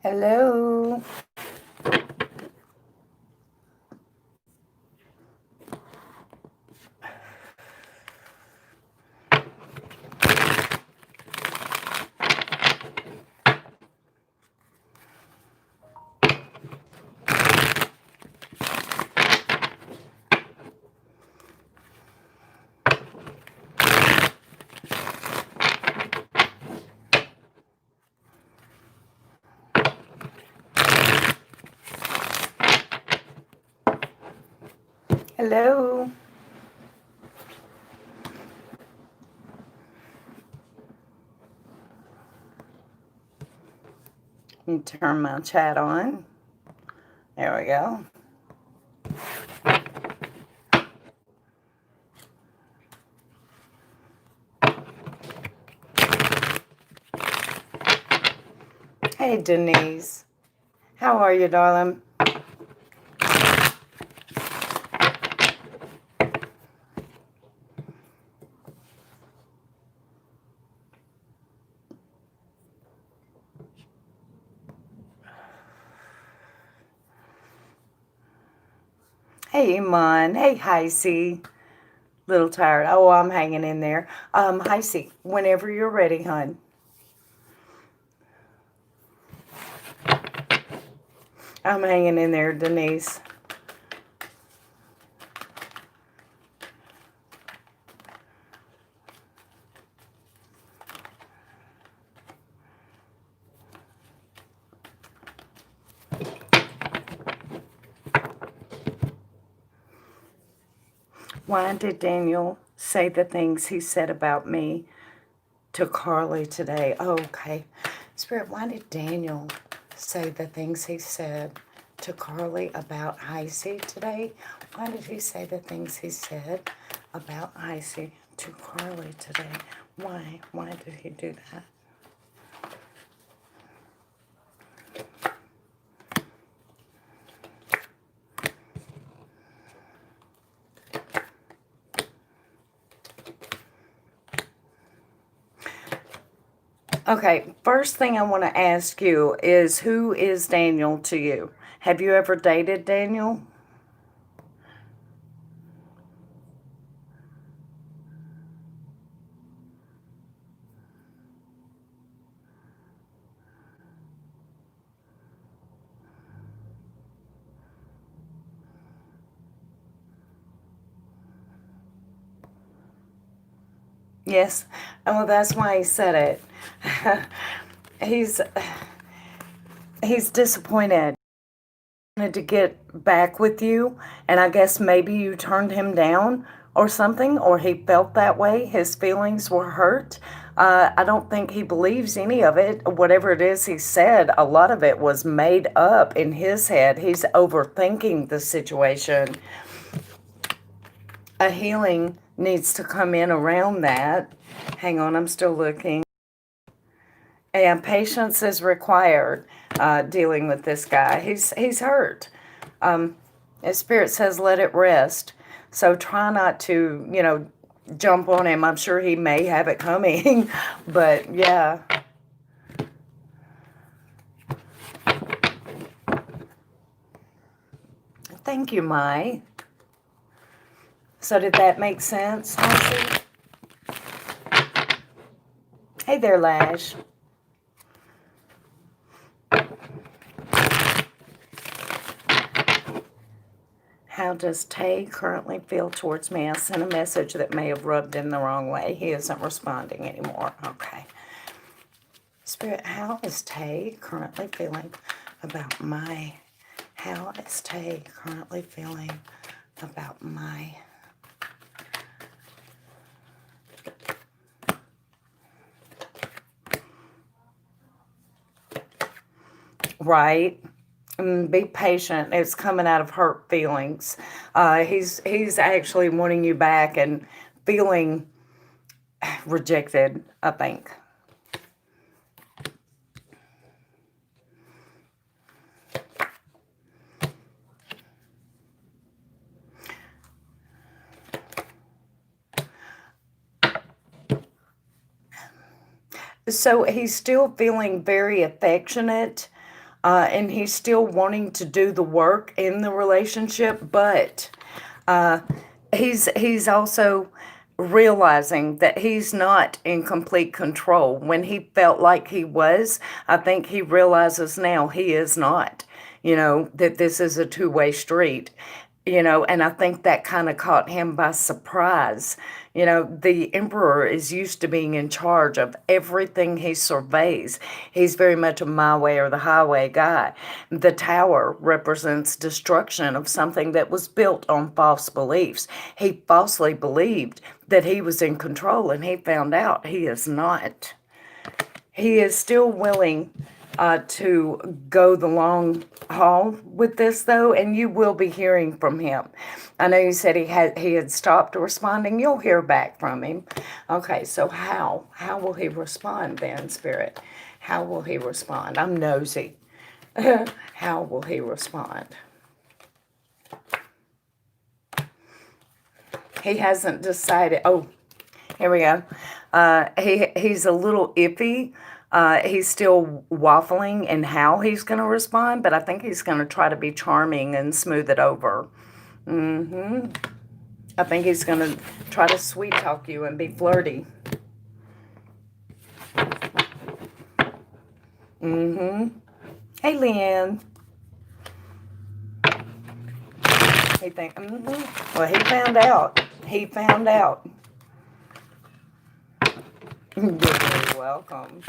Hello. Hello. Let me turn my chat on. There we go. Hey, Denise. How are you, darling? Hey, Iman. Hey, Heisey. Little tired. Oh, I'm hanging in there. Heisey, whenever you're ready, hon. I'm hanging in there, Denise. Why did Daniel say the things he said about me to Carly today? Oh, okay. Spirit, why did Daniel say the things he said to Carly about Icy today? Why did he say the things he said about Icy to Carly today? Why? Why did he do that? Okay, first thing I want to ask you is, who is Daniel to you? Have you ever dated Daniel? Yes. Oh, that's why he said it. he's he's disappointed. He wanted to get back with you, and I guess maybe you turned him down or something, or he felt that way. His feelings were hurt. I don't think he believes any of it. Whatever it is he said, a lot of it was made up in his head. He's overthinking the situation. A healing needs to come in around that. Hang on, I'm still looking. And patience is required dealing with this guy. He's hurt. His spirit says let it rest. So try not to, jump on him. I'm sure he may have it coming. But yeah. Thank you, Mai. So did that make sense, Hansi? Hey there, Lash. How does Tay currently feel towards me? I sent a message that may have rubbed him the wrong way. He isn't responding anymore. Okay. Spirit, how is Tay currently feeling about my... How is Tay currently feeling about my... Right? Be patient. It's coming out of hurt feelings. He's actually wanting you back and feeling rejected, I think. So he's still feeling very affectionate. and he's still wanting to do the work in the relationship, but he's also realizing that he's not in complete control. When he felt like he was, I think he realizes now he is not, that this is a two-way street. And I think that kind of caught him by surprise. The emperor is used to being in charge of everything he surveys. He's very much a my way or the highway guy. The tower represents destruction of something that was built on false beliefs. He falsely believed that he was in control, and he found out he is not. He is still willing to go the long haul with this, though, and you will be hearing from him. I know you said he had stopped responding. You'll hear back from him. Okay, so how will he respond then, Spirit? How will he respond? I'm nosy. How will he respond? He hasn't decided. Oh, here we go. He's a little iffy. He's still waffling in how he's going to respond, but I think he's going to try to be charming and smooth it over. I think he's going to try to sweet talk you and be flirty. Hey, Leanne. He think. Well, he found out. He found out. You're very welcome.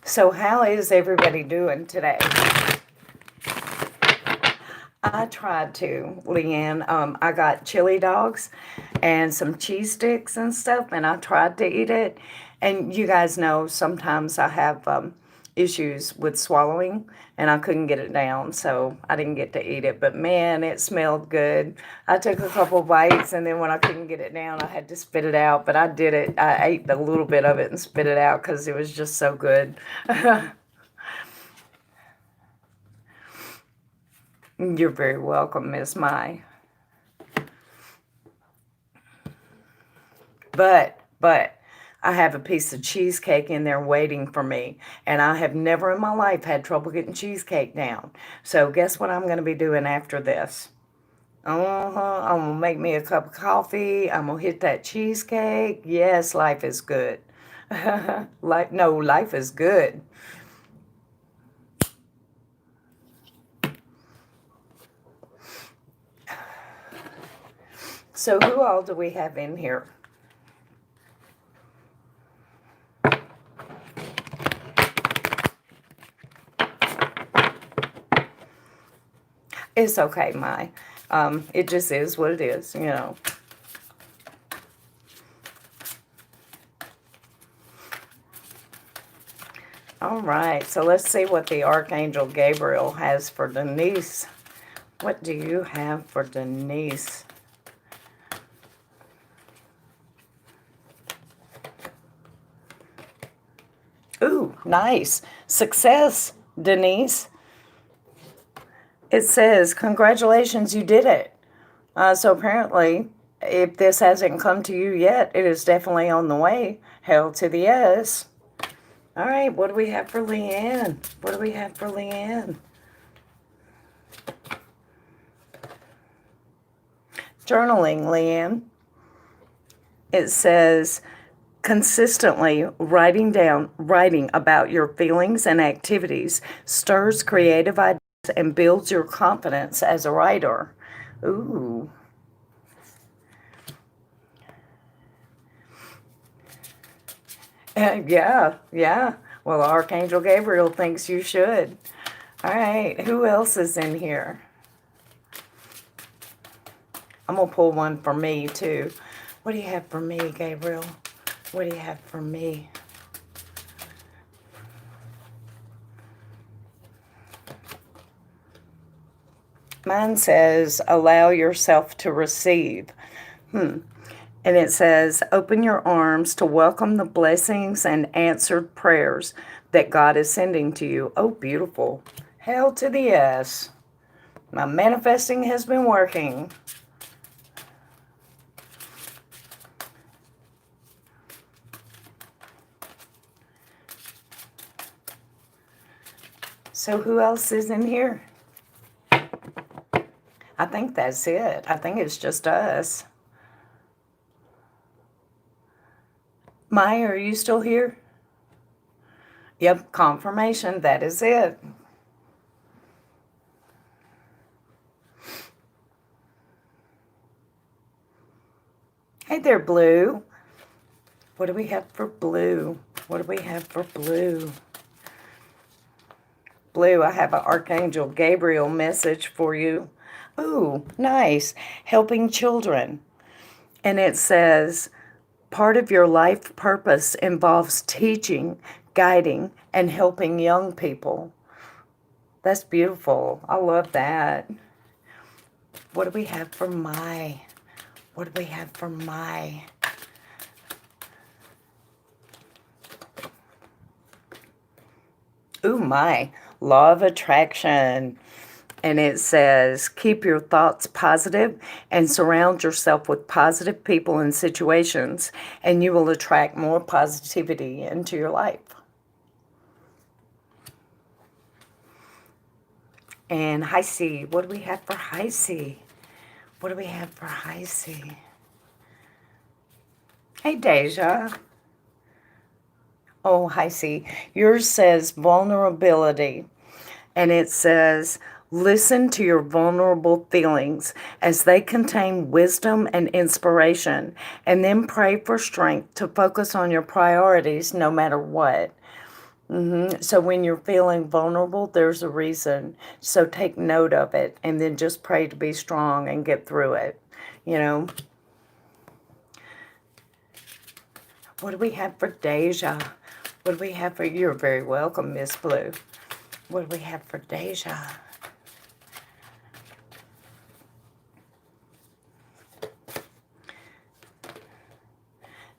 So how is everybody doing today? I tried to, Leanne. I got chili dogs and some cheese sticks and stuff, and I tried to eat it. And you guys know sometimes I have issues with swallowing, and I couldn't get it down, so I didn't get to eat it. But man, it smelled good. I took a couple bites, and then when I couldn't get it down, I had to spit it out. But I did it. I ate a little bit of it and spit it out because it was just so good. You're very welcome, Miss Mai. But I have a piece of cheesecake in there waiting for me, and I have never in my life had trouble getting cheesecake down. So guess what I'm going to be doing after this? I'm going to make me a cup of coffee. I'm going to hit that cheesecake. Yes, life is good. Life is good. So who all do we have in here? It's okay, Mai. It just is what it is, All right, so let's see what the Archangel Gabriel has for Denise. What do you have for Denise? Ooh, nice. Success, Denise. It says, congratulations, you did it. So apparently, if this hasn't come to you yet, it is definitely on the way. Hell to the yes. All right, what do we have for Leanne? What do we have for Leanne? Journaling, Leanne. It says, consistently writing about your feelings and activities stirs creative ideas and builds your confidence as a writer. Ooh. Yeah. Well, Archangel Gabriel thinks you should. All right, who else is in here? I'm going to pull one for me, too. What do you have for me, Gabriel? What do you have for me? Mine says, allow yourself to receive. And it says, open your arms to welcome the blessings and answered prayers that God is sending to you. Oh, beautiful. Hell to the yes. My manifesting has been working. So who else is in here? I think that's it. I think it's just us. Maya, are you still here? Yep, confirmation. That is it. Hey there, Blue. What do we have for Blue? What do we have for Blue? Blue, I have an Archangel Gabriel message for you. Ooh, nice. Helping children. And it says, part of your life purpose involves teaching, guiding, and helping young people. That's beautiful. I love that. What do we have for Mai? What do we have for Mai? Ooh, Mai. Law of attraction. And it says, keep your thoughts positive and surround yourself with positive people and situations, and you will attract more positivity into your life. And High C, what do we have for High C? What do we have for High C? Hey, Deja. Oh, High C. Yours says vulnerability. And it says, listen to your vulnerable feelings as they contain wisdom and inspiration, and then pray for strength to focus on your priorities no matter what. So when you're feeling vulnerable, there's a reason. So take note of it, and then just pray to be strong and get through it, you know. What do we have for Deja? What do we have for you? You're very welcome, Miss Blue. What do we have for Deja?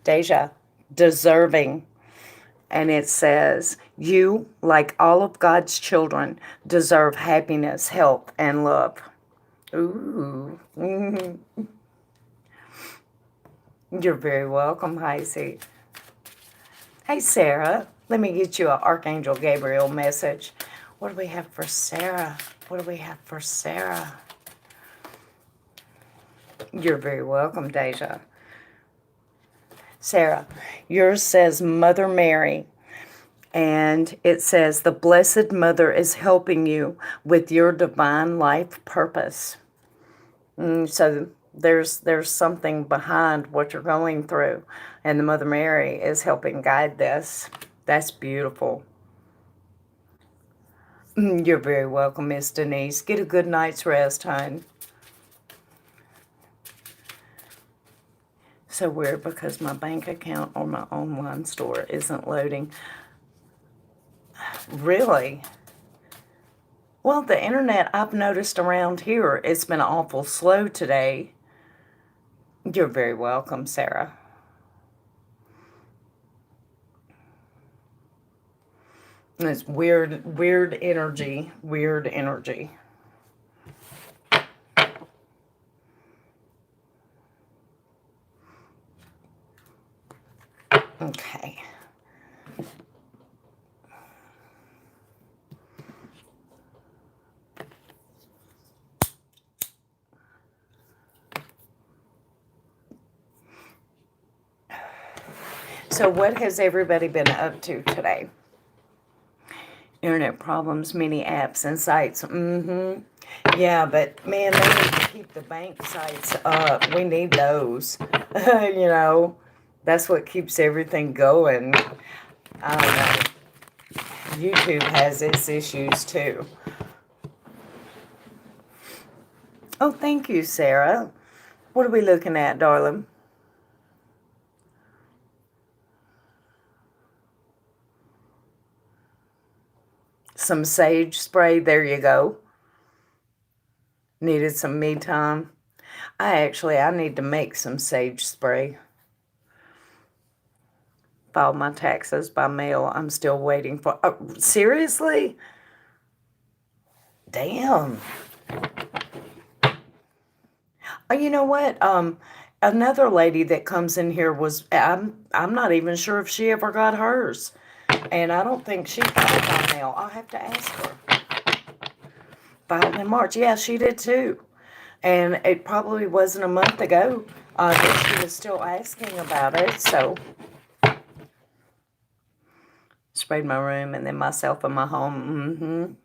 Deja, deserving. And it says, you, like all of God's children, deserve happiness, health, and love. Ooh. You're very welcome, Heisey. Hey, Sarah. Let me get you an Archangel Gabriel message. What do we have for Sarah? What do we have for Sarah? You're very welcome, Deja. Sarah, yours says Mother Mary. And it says, the Blessed Mother is helping you with your divine life purpose. So there's something behind what you're going through. And the Mother Mary is helping guide this. That's beautiful. You're very welcome, Miss Denise. Get a good night's rest, hon. So weird because my bank account or my online store isn't loading. Really? Well, the internet I've noticed around here, it's been awful slow today. You're very welcome, Sarah. And it's weird energy, weird energy. Okay. So what has everybody been up to today? Internet problems, many apps and sites. Yeah, but man, they need to keep the bank sites up. We need those. You know, that's what keeps everything going. I don't know. YouTube has its issues too. Oh, thank you, Sarah. What are we looking at, darling? Some sage spray. There you go. Needed some me time. I need to make some sage spray. Filed my taxes by mail. I'm still waiting for... Oh, seriously? Damn. Oh, you know what? Another lady that comes in here was... I'm not even sure if she ever got hers. And I don't think she filed by mail. I'll have to ask her. Filed in March. Yeah, she did too. And it probably wasn't a month ago that she was still asking about it. So, sprayed my room and then myself and my home.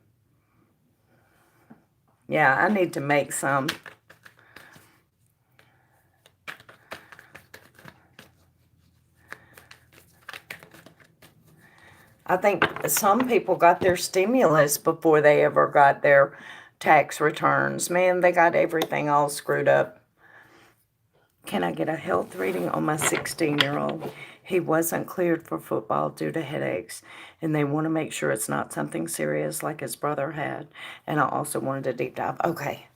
Yeah, I need to make some. I think some people got their stimulus before they ever got their tax returns. Man, they got everything all screwed up. Can I get a health reading on my 16-year-old? He wasn't cleared for football due to headaches, and they want to make sure it's not something serious like his brother had. And I also wanted a deep dive. Okay.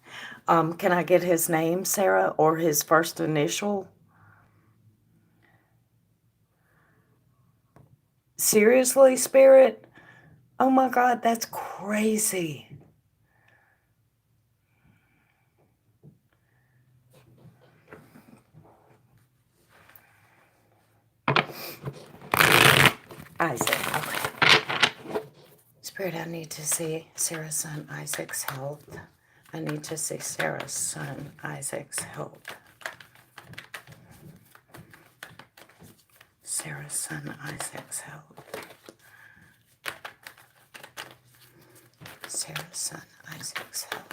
Can I get his name, Sarah, or his first initial? Seriously, Spirit? Oh my God, that's crazy. Isaac, okay. Spirit, I need to see Sarah's son Isaac's health. I need to see Sarah's son Isaac's health. Sarah's son Isaac's health. Sarah's son Isaac's health.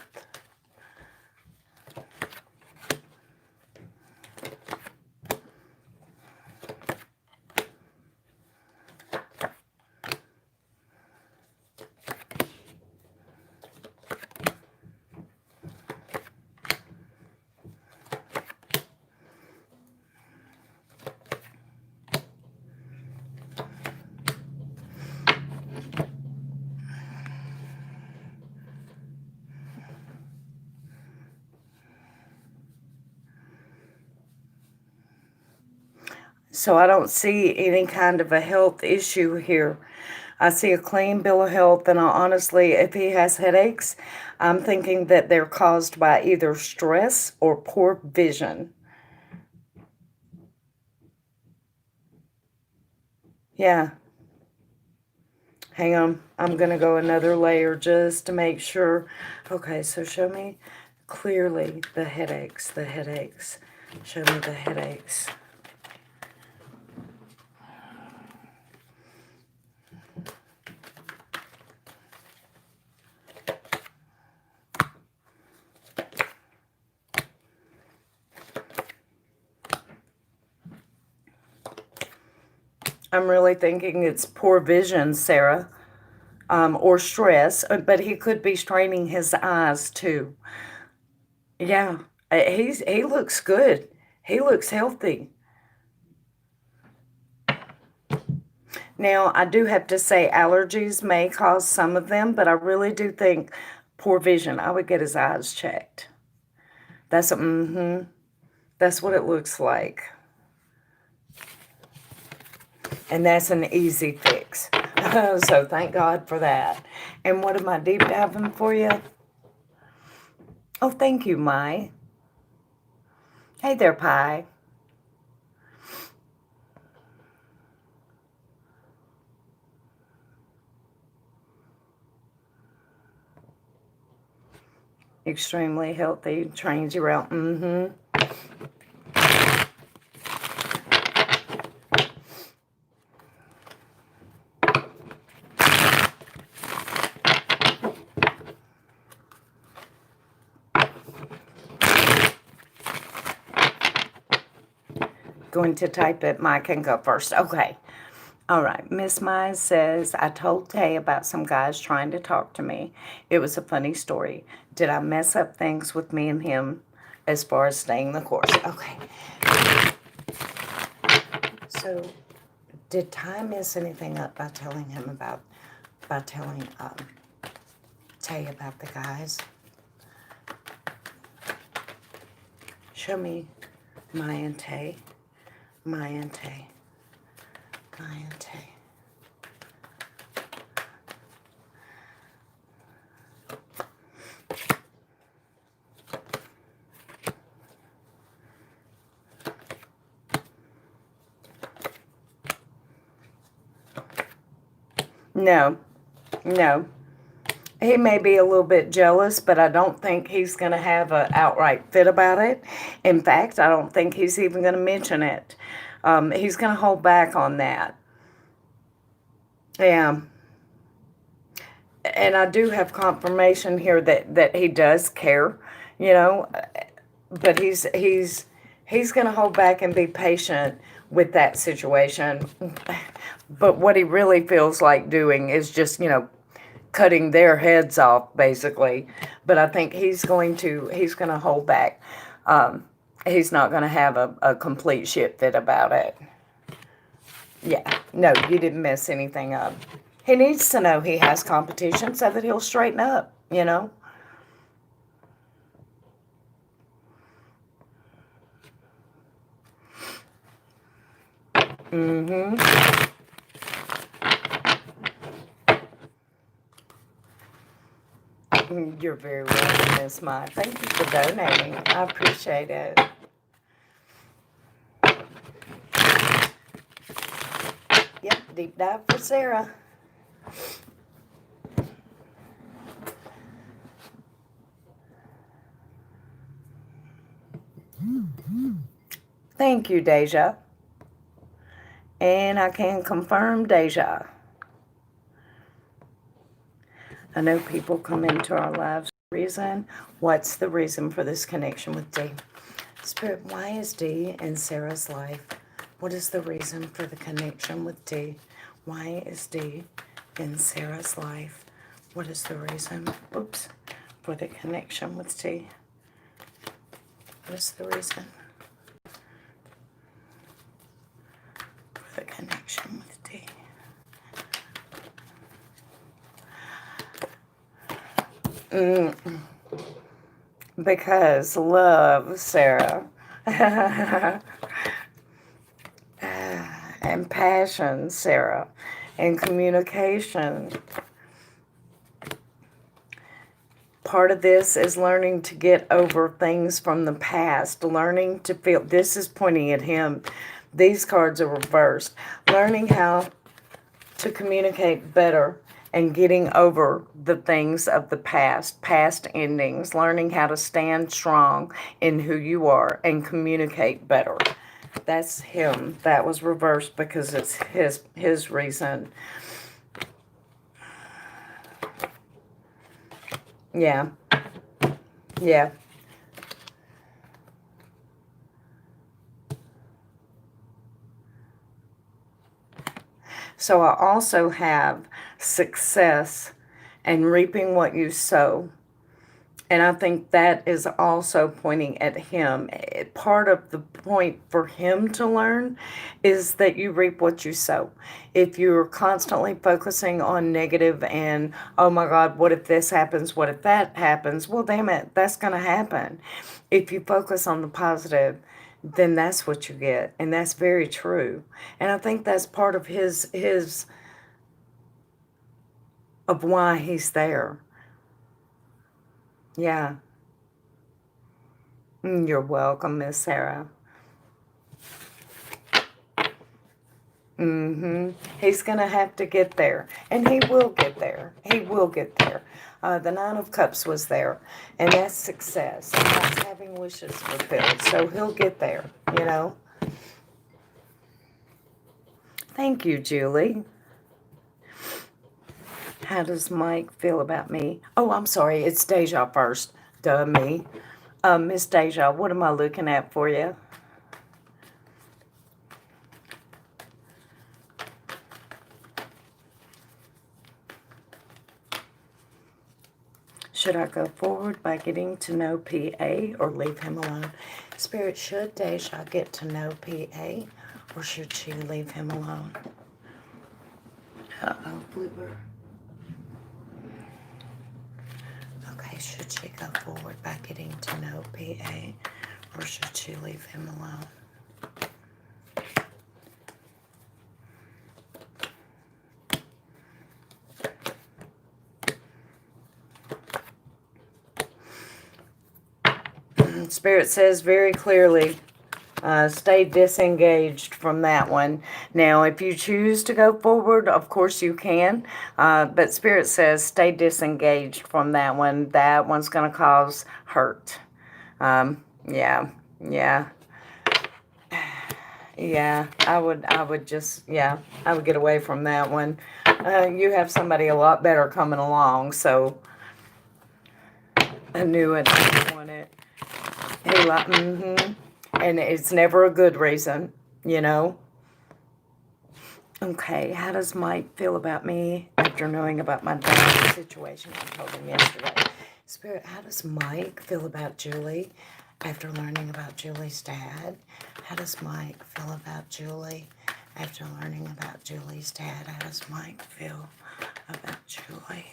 So I don't see any kind of a health issue here. I see a clean bill of health, and honestly, if he has headaches, I'm thinking that they're caused by either stress or poor vision. Yeah. Hang on. I'm going to go another layer just to make sure. Okay, so show me clearly the headaches, the headaches. Show me the headaches. I'm really thinking it's poor vision, Sarah, or stress, but he could be straining his eyes too. Yeah, he looks good. He looks healthy. Now, I do have to say allergies may cause some of them, but I really do think poor vision. I would get his eyes checked. That's that's what it looks like. And that's an easy fix. So thank God for that. And what am I deep diving for you? Oh, thank you, Mai. Hey there, Pie. Extremely healthy. Trains you out. Going to type it. Mike can go first. Okay. All right. Miss Mai says, I told Tay about some guys trying to talk to me. It was a funny story. Did I mess up things with me and him as far as staying the course? Okay. So, did Ty mess anything up by telling him about, Tay about the guys? Show me Mai and Tay. Mai and Tay. Mai and Tay. No. No. He may be a little bit jealous, but I don't think he's going to have an outright fit about it. In fact, I don't think he's even going to mention it. He's going to hold back on that. Yeah. And I do have confirmation here that he does care, you know, but he's going to hold back and be patient with that situation. But what he really feels like doing is just, you know, cutting their heads off, basically. But I think he's going to hold back. He's not going to have a complete shit fit about it. Yeah, no, you didn't mess anything up. He needs to know he has competition so that he'll straighten up, you know. Mm-hmm. You're very welcome, Miss Mai. Thank you for donating. I appreciate it. Yep, deep dive for Sarah. Thank you, Deja. And I can confirm Deja. I know people come into our lives for a reason. What's the reason for this connection with D? Spirit, why is D in Sarah's life? What is the reason for the connection with D? Why is D in Sarah's life? What is the reason, oops, for the connection with D? What is the reason for the connection with D? Because love, Sarah. And passion, Sarah. And communication. Part of this is learning to get over things from the past. Learning to feel, this is pointing at him. These cards are reversed. Learning how to communicate better and getting over the things of the past endings, learning how to stand strong in who you are and communicate better. That's him. That was reversed because it's his reason. Yeah. Yeah. So I also have success and reaping what you sow. And I think that is also pointing at him. Part of the point for him to learn is that you reap what you sow. If you're constantly focusing on negative and, oh my God, what if this happens? What if that happens? Well, damn it, that's going to happen. If you focus on the positive, then that's what you get. And that's very true. And I think that's part of of why he's there. Yeah. You're welcome, Miss Sarah. He's going to have to get there. And he will get there. He will get there. The Nine of Cups was there. And that's success. And that's having wishes fulfilled. So he'll get there, you know. Thank you, Julie. How does Mike feel about me? Oh, I'm sorry. It's Deja first. Duh, me. Miss Deja, what am I looking at for you? Should I go forward by getting to know PA or leave him alone? Spirit, should Deja get to know PA or should she leave him alone? Uh-oh, Blooper. Okay, should she go forward by getting to know PA or should she leave him alone? Spirit says very clearly, Stay disengaged from that one. Now, if you choose to go forward, of course you can. But Spirit says stay disengaged from that one. That one's going to cause hurt. Yeah, yeah. Yeah, I would just, yeah, I would get away from that one. You have somebody a lot better coming along, so I knew it. I want it. He like, and it's never a good reason, you know. Okay, how does Mike feel about me after knowing about my dad's situation? I told him yesterday. Spirit, how does Mike feel about Julie after learning about Julie's dad? How does Mike feel about Julie after learning about Julie's dad? How does Mike feel about Julie?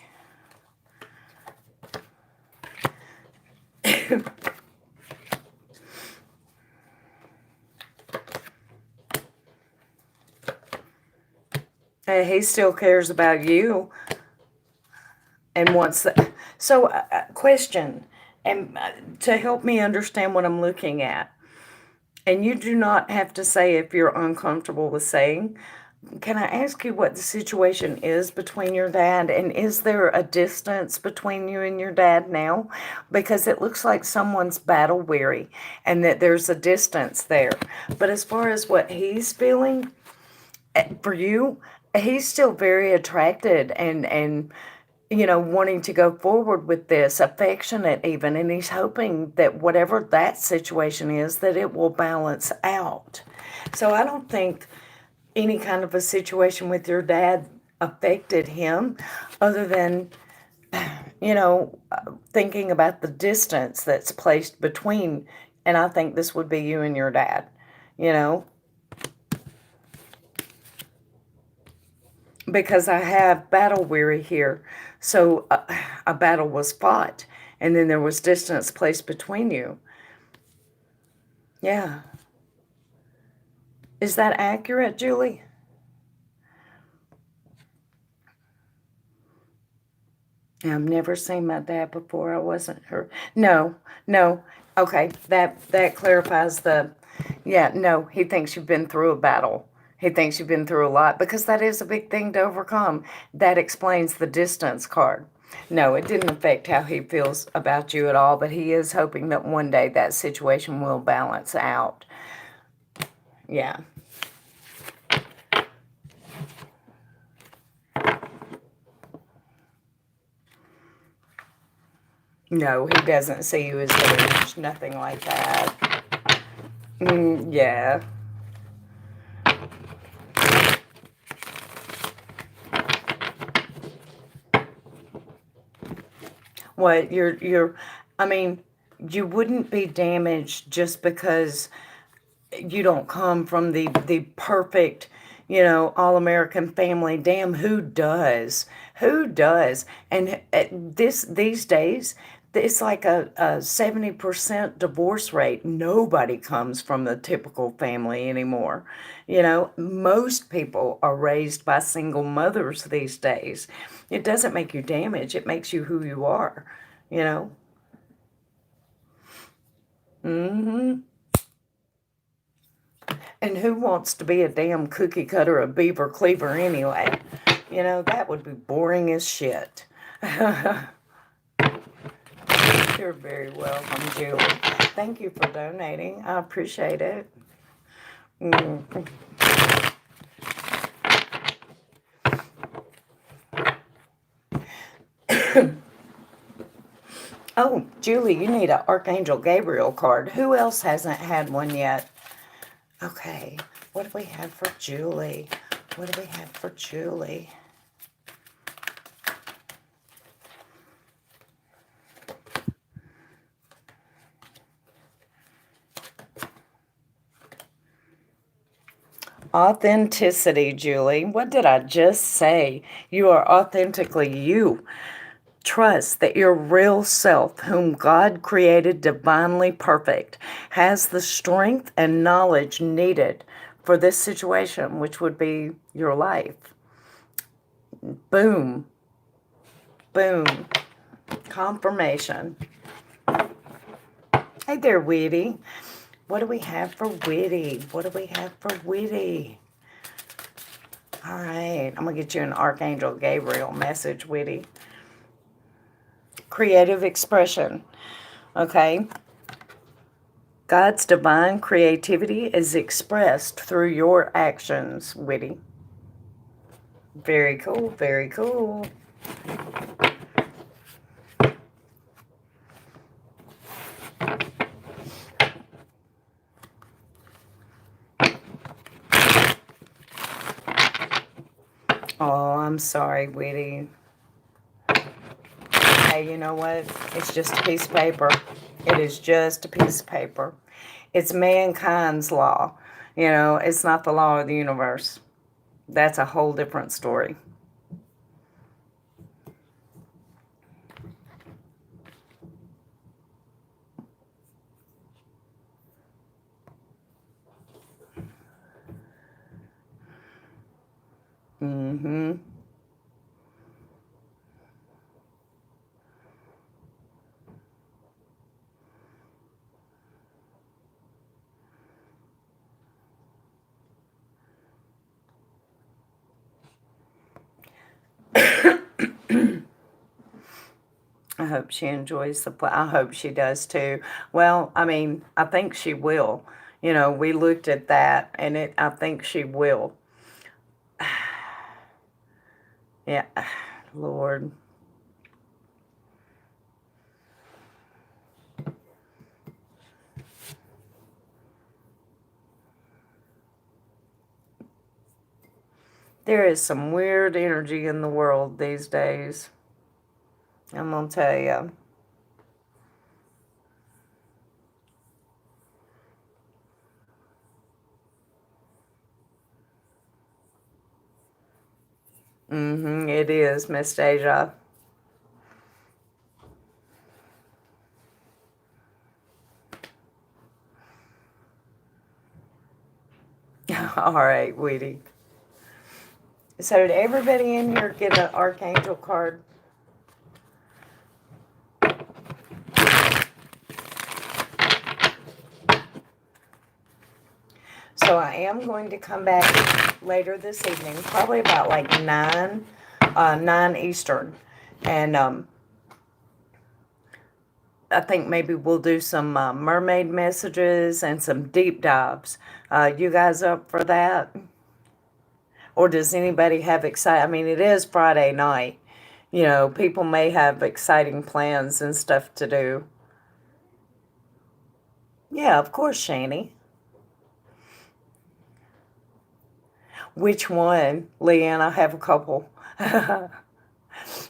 He still cares about you and wants that. So, question, and to help me understand what I'm looking at, and you do not have to say if you're uncomfortable with saying, can I ask you what the situation is between your dad, and is there a distance between you and your dad now? Because it looks like someone's battle weary and that there's a distance there. But as far as what he's feeling for you, he's still very attracted and you know, wanting to go forward with this, affectionate even, and he's hoping that whatever that situation is, that it will balance out. So I don't think any kind of a situation with your dad affected him other than, you know, thinking about the distance that's placed between, and I think this would be you and your dad, you know, because I have battle weary here. So a battle was fought, and then there was distance placed between you. Yeah. Is that accurate, Julie? I've never seen my dad before. I wasn't her. No, no. Okay, that clarifies the. Yeah, no. He thinks you've been through a battle. He thinks you've been through a lot because that is a big thing to overcome. That explains the distance card. No, it didn't affect how he feels about you at all, but he is hoping that one day that situation will balance out. Yeah. No, he doesn't see you as age, nothing like that. Yeah. What I mean, you wouldn't be damaged just because you don't come from the perfect, you know, all-American family. Damn, who does? Who does? And these days, it's like a 70% divorce rate. Nobody comes from the typical family anymore. You know, most people are raised by single mothers these days. It doesn't make you damaged. It makes you who you are, you know. Mm-hmm. And who wants to be a damn cookie cutter, a beaver cleaver anyway? You know, that would be boring as shit. You're very welcome, Julie. Thank you for donating. I appreciate it. Oh, Julie, you need an Archangel Gabriel card. Who else hasn't had one yet? Okay, what do we have for Julie? What do we have for Julie? Authenticity, Julie. What did I just say? You are authentically you. Trust that your real self, whom God created divinely perfect, has the strength and knowledge needed for this situation, which would be your life. Boom. Boom. Confirmation. Hey there, Weedy. What do we have for witty? What do we have for witty? All right, I'm going to get you an Archangel Gabriel message, witty. Creative expression. Okay. God's divine creativity is expressed through your actions, witty. Very cool, very cool. Oh, I'm sorry, witty. Hey, you know what? It's just a piece of paper. It is just a piece of paper. It's mankind's law. You know, it's not the law of the universe. That's a whole different story. Mm-hmm. I hope she enjoys the play. I hope she does too. Well, I mean, I think she will. You know, we looked at that, and I think she will. Yeah, Lord. There is some weird energy in the world these days. I'm going to tell you. Mm-hmm, it is, Miss Deja. All right, Weedy. So did everybody in here get an Archangel card? So I am going to come back later this evening, probably about like 9 Eastern. And I think maybe we'll do some mermaid messages and some deep dives. You guys up for that? Or does anybody have I mean, it is Friday night. You know, people may have exciting plans and stuff to do. Yeah, of course, Shani. Which one? Leanne, I have a couple. I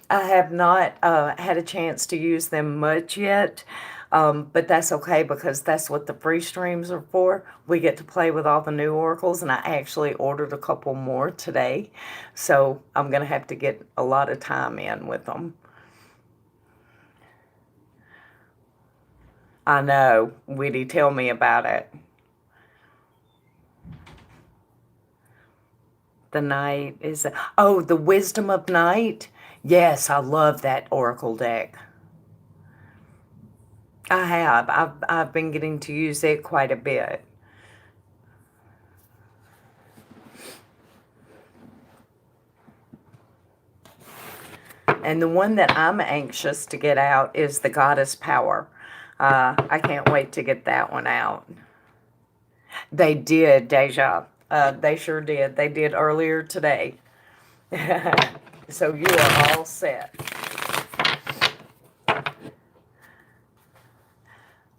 have not had a chance to use them much yet, but that's okay because that's what the free streams are for. We get to play with all the new oracles, and I actually ordered a couple more today, so I'm going to have to get a lot of time in with them. I know. Witty, tell me about it. The night is... Oh, the Wisdom of Night? Yes, I love that oracle deck. I have. I've been getting to use it quite a bit. And the one that I'm anxious to get out is the Goddess Power. I can't wait to get that one out. They did, Deja. They sure did. They did earlier today. So you are all set.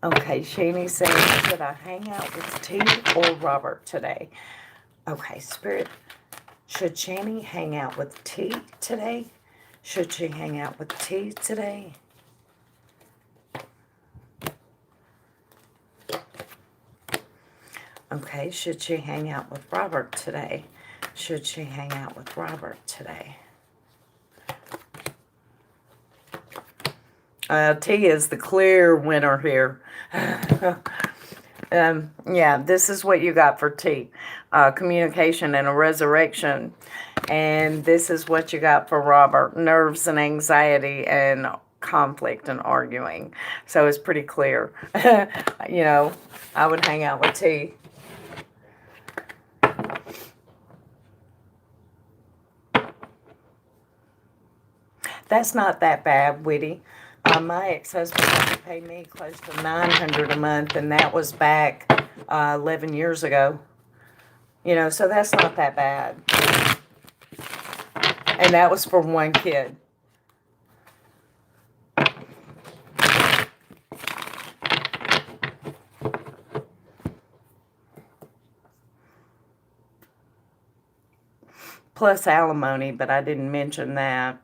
Okay, Shani says, should I hang out with T or Robert today? Okay, Spirit, should Shani hang out with T today? Should she hang out with T today? Okay, should she hang out with Robert today? Should she hang out with Robert today? T is the clear winner here. Yeah, this is what you got for T. Communication and a resurrection. And this is what you got for Robert. Nerves and anxiety and conflict and arguing. So it's pretty clear. You know, I would hang out with T. That's not that bad, Witty. My ex-husband had to pay me close to $900 a month, and that was back 11 years ago. You know, so that's not that bad. And that was for one kid. Plus alimony, but I didn't mention that.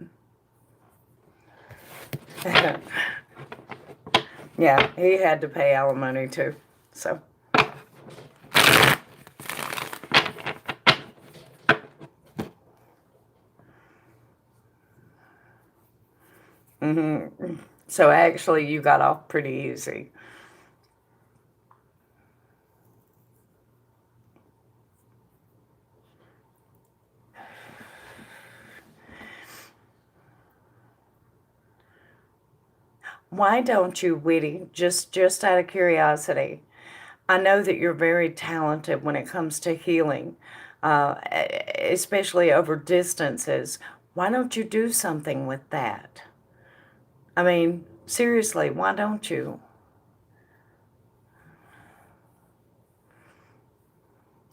Yeah, he had to pay alimony too. So. So actually you got off pretty easy. Why don't you, Witty, just out of curiosity? I know that you're very talented when it comes to healing, especially over distances. Why don't you do something with that? I mean, seriously, why don't you?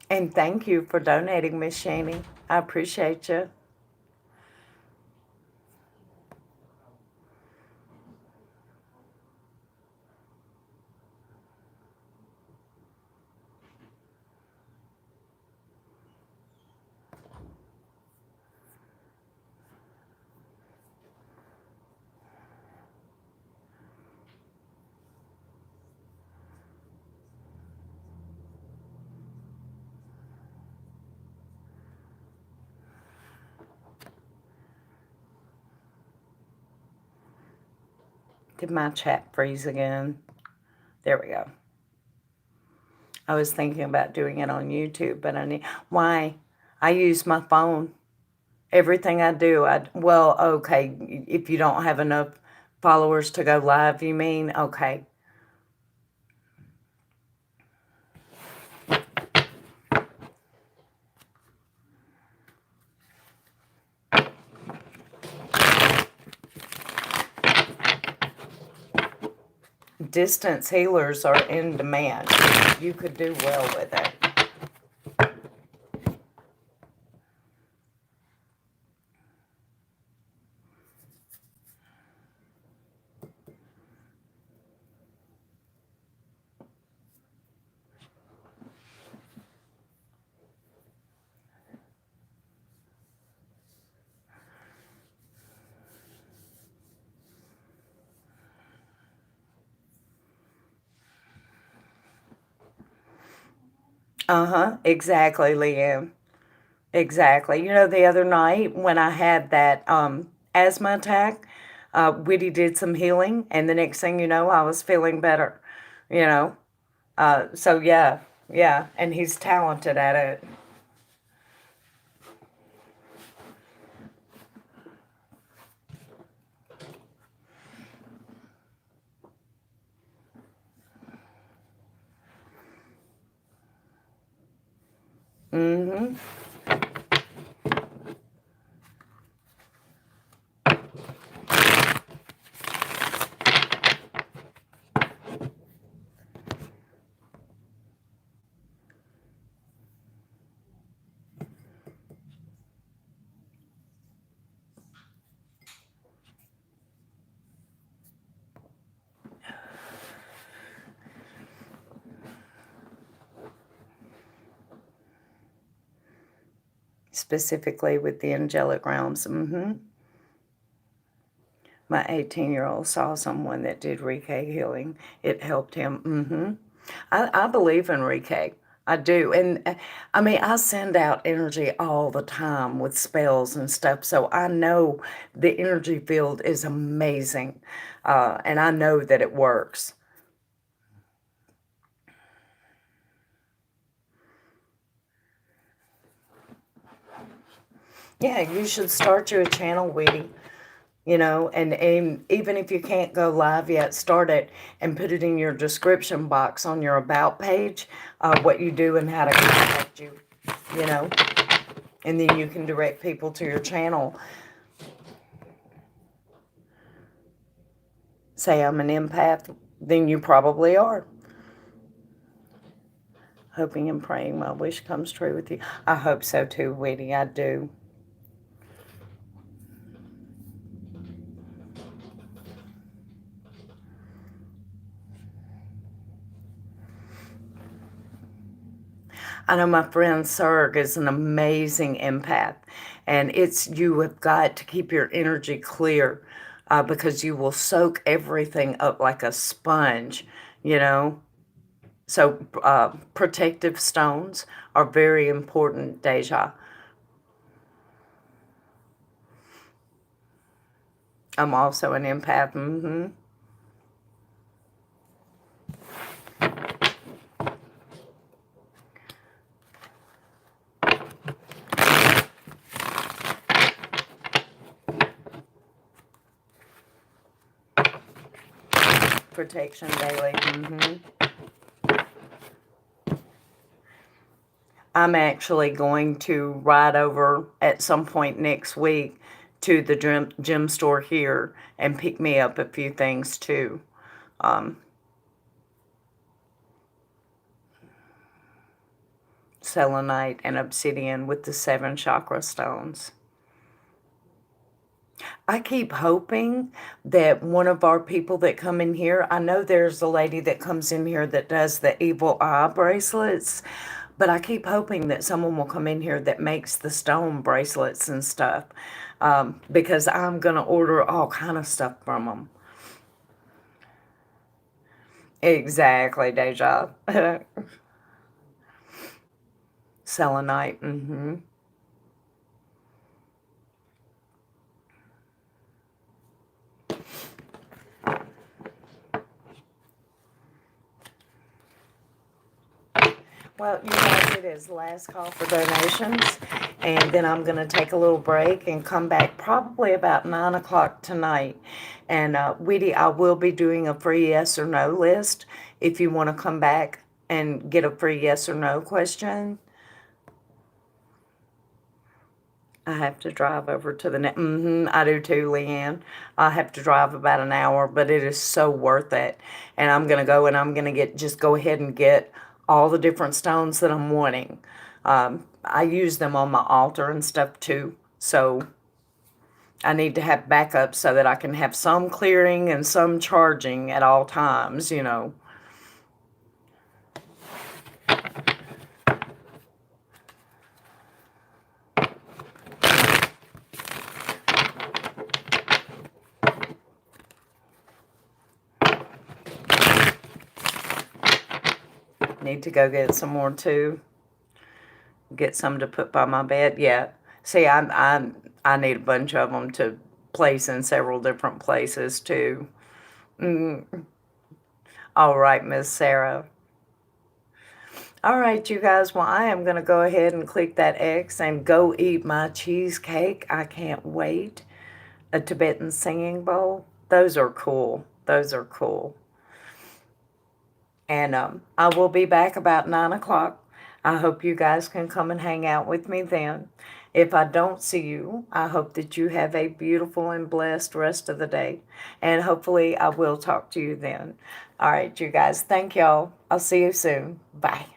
And thank you for donating, Miss Shani. I appreciate you. Did my chat freeze again? There we go. I was thinking about doing it on YouTube, but why? I use my phone. Everything I do, well, okay, if you don't have enough followers to go live, you mean? Okay. Distance healers are in demand. You could do well with it. Exactly, Liam. Exactly. You know, the other night when I had that asthma attack, Witty did some healing, and the next thing you know, I was feeling better. You know, so yeah, yeah, and he's talented at it. Mm-hmm. Specifically with the angelic realms. My 18-year-old saw someone that did Reiki healing. It helped him. I believe in Reiki. I do. And I mean, I send out energy all the time with spells and stuff. So I know the energy field is amazing. And I know that it works. Yeah, you should start you a channel, Weedy. you know, and even if you can't go live yet, start it and put it in your description box on your about page, what you do and how to contact you, you know, and then you can direct people to your channel. Say I'm an empath, then you probably are. Hoping and praying my wish comes true with you. I hope so too, Whitty, I do. I know my friend Serg is an amazing empath, and you have got to keep your energy clear because you will soak everything up like a sponge, you know. So protective stones are very important, Deja. I'm also an empath. Protection daily. I'm actually going to ride over at some point next week to the gym store here and pick me up a few things too. Selenite and obsidian with the 7 chakra stones. I keep hoping that one of our people that come in here, I know there's a lady that comes in here that does the evil eye bracelets, but I keep hoping that someone will come in here that makes the stone bracelets and stuff, because I'm going to order all kind of stuff from them. Exactly, Deja. Selenite. Well, you guys, it is last call for donations, and then I'm going to take a little break and come back probably about 9 o'clock tonight. And, Weedy, I will be doing a free yes or no list if you want to come back and get a free yes or no question. I have to drive over to the next. I do too, Leanne. I have to drive about an hour, but it is so worth it. And I'm going to go and I'm going to just go ahead and get all the different stones that I'm wanting. I use them on my altar and stuff too. So I need to have backup so that I can have some clearing and some charging at all times, you know. Need to go get some more too. Get some to put by my bed. Yeah. See, I need a bunch of them to place in several different places too. All right, Miss Sarah. All right, you guys. Well, I am going to go ahead and click that X and go eat my cheesecake. I can't wait. A Tibetan singing bowl. Those are cool. Those are cool. And I will be back about 9 o'clock. I hope you guys can come and hang out with me then. If I don't see you, I hope that you have a beautiful and blessed rest of the day. And hopefully I will talk to you then. All right, you guys. Thank y'all. I'll see you soon. Bye.